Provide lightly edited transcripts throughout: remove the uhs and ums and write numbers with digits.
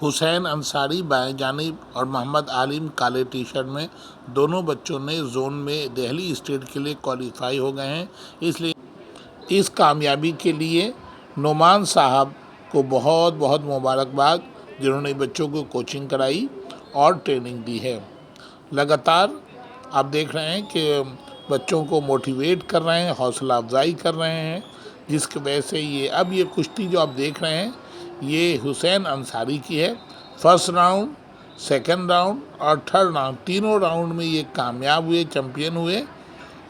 हुसैन अंसारी बाएं जानिब और मोहम्मद आलिम काले टी शर्ट में दोनों बच्चों ने जोन में दिल्ली स्टेट के लिए क्वालिफाई हो गए हैं। इसलिए इस कामयाबी के लिए नोमान साहब को बहुत बहुत मुबारकबाद, जिन्होंने बच्चों को कोचिंग कराई और ट्रेनिंग दी है। लगातार आप देख रहे हैं कि बच्चों को मोटिवेट कर रहे हैं, हौसला अफजाई कर रहे हैं, जिसकी वजह से ये कुश्ती जो आप देख रहे हैं ये हुसैन अंसारी की है। फर्स्ट राउंड, सेकंड राउंड और थर्ड राउंड, तीनों राउंड में ये कामयाब हुए, चैम्पियन हुए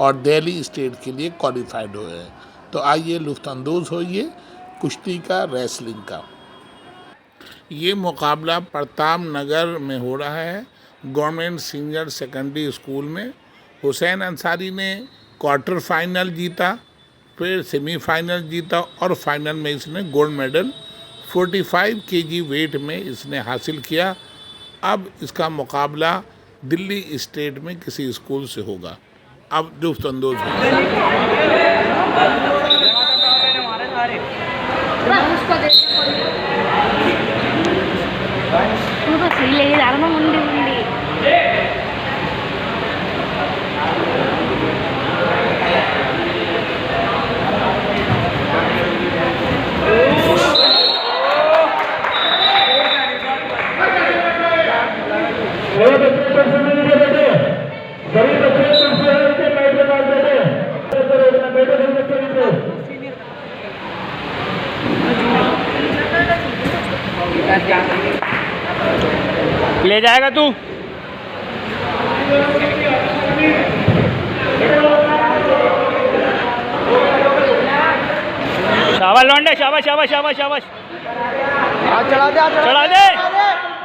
और दिल्ली स्टेट के लिए क्वालिफाइड हुए हैं। तो आइए लुत्फ़अंदोज़ होइए कुश्ती का, रेसलिंग का। ये मुकाबला प्रताप नगर में हो रहा है, गवर्नमेंट सीनियर सेकेंडरी स्कूल में। हुसैन अंसारी ने क्वार्टर फाइनल जीता, फिर सेमीफाइनल जीता और फाइनल में इसने गोल्ड मेडल 45 केजी वेट में इसने हासिल किया। अब इसका मुकाबला दिल्ली स्टेट में किसी स्कूल से होगा। अब लुत्फ़अंदोज़ ले जाएगा तू। शाबाश लौंडे, शाबाश शाबाश शाबाश शाबाश। चढ़ा दे,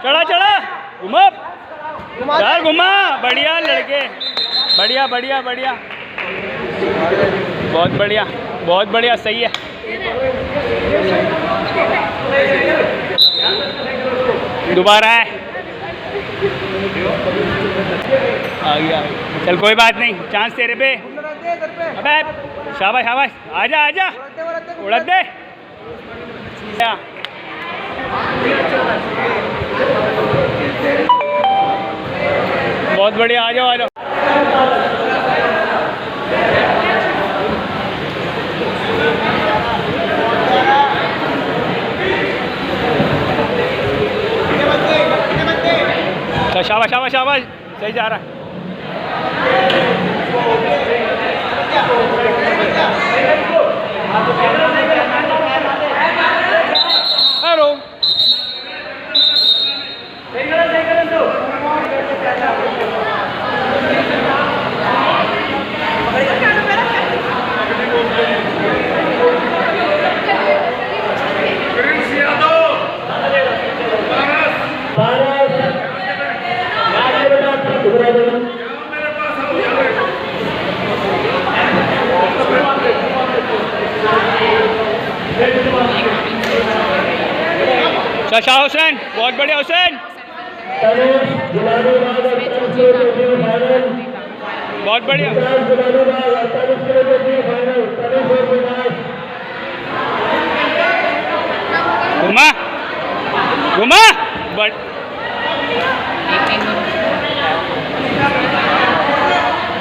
चढ़ा चढ़ा, घुमा यार, घुमा। बढ़िया लड़के, बढ़िया बढ़िया बढ़िया, बहुत बढ़िया बहुत बढ़िया, सही है। दोबारा है, आ गया। चल कोई बात नहीं, चांस तेरे पे। अबे शाबाश शाबाश, आजा आजा, उड़ा दे। बहुत बढ़िया, आ जाओ आ जाओ। शाबाश शाबाश शाबाश, सही जा रहा है। हेलो, शाह हुसैन, बहुत बढ़िया हुसैन, बहुत बढ़िया। घुमा घुमा,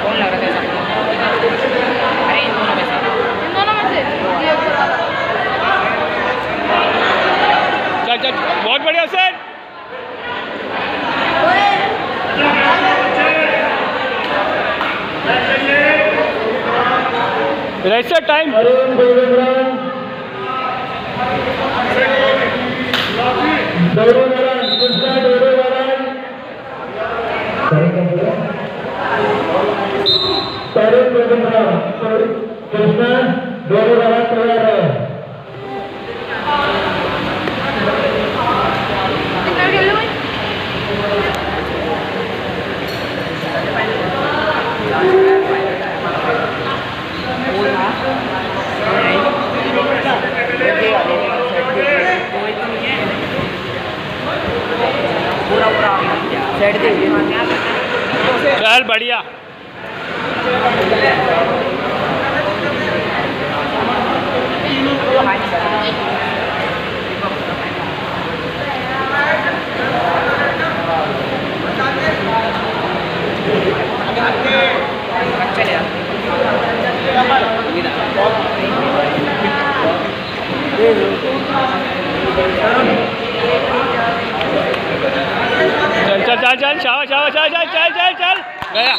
कौन लग रहा था? अरे इन दोनों में से चल चल, बहुत बढ़िया हुसैन। Racer time. चल बढ़िया। चल चल चल चल शाबाश शाबाश शाबाश चल चल चल चल गया